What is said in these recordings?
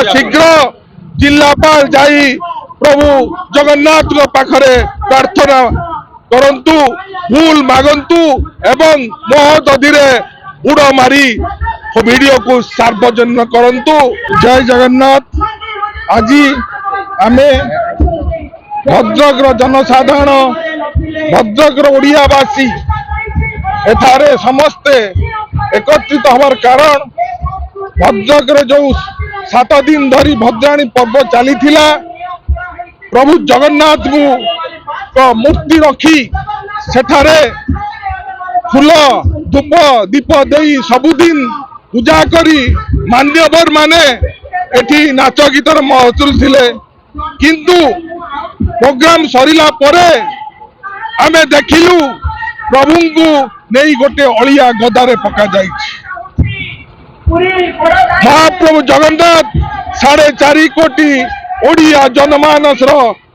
शीघ्र जिलापाल जाई प्रभु जगन्नाथ पाखरे प्रार्थना करंतु भूल मागंतु एवं महोदधि बुड़ मारी वीडियो को सार्वजनिक करंतु। जय जगन्नाथ। आज आमे भद्रक जनसाधारण भद्रक ओडियावासी एथारे समस्ते एकत्रित हमार कारण भद्रक जो 7 दिन धरी भद्राणी पर्व चली प्रभु जगन्नाथ को मूर्ति रखी सेठारे फूल धूप दीप दे सबुदिन पूजा करी मान्यवर माने एठी नाच गीतर महसुल थिले किंतु प्रोग्राम सरिला परे आमे देखिलु प्रभु को नहीं गोटे अलिया गदारे पका जाइछि। महाप्रभु जगन्नाथ 4.5 कोटी ओडिया जनमानस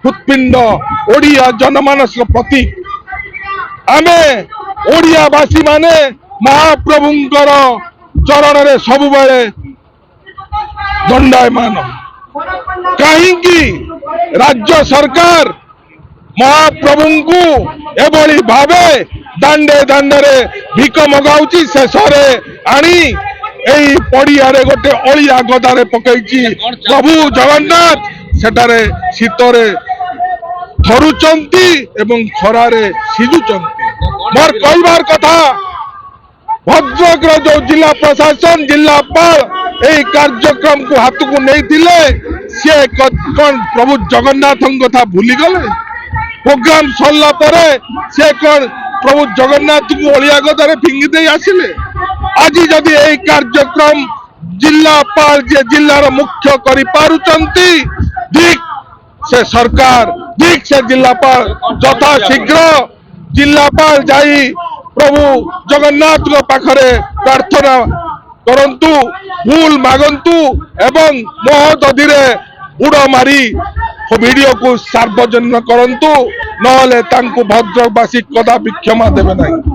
हृत्पिंड ओडिया जनमानस प्रतीक आमे ओडियावासी माने महाप्रभुंकर चरण रे सब बेले दंडायमान। कहीं राज्य सरकार महाप्रभु को एभली भावे दांडे दांडे भिक मगाउची शेष आनी एई पड़िया रे गोटे अलिया गदारे पकईची प्रभु जगन्नाथ सेटारे शीतरे थरुचंती एवं खरारे सिजुचंती। मोर कहबार कथा भद्रक जो जिला प्रशासन जिलापाल यही कार्यक्रम को हाथ को नहीं दिले सी कौन प्रभु जगन्नाथ कथा भूली गले। प्रोग्राम सरला परे से कौन प्रभु जगन्नाथ को अलिया गदारे फिंगी दे आसिले। आज जदि यही कार्यक्रम जिलापाल जे जिलार मुख्य करि पारुचंती ठीक से सरकार ठीक से जिलापाल यथा शीघ्र जिलापाल जाई प्रभु जगन्नाथ पाखरे प्रार्थना करंतु भूल मागंतु एवं महोदधि बुड़ मारी वीडियो को सार्वजनिक करंतु नहले तांकु भद्रकवासी कदापि क्षमा देवे नहीं।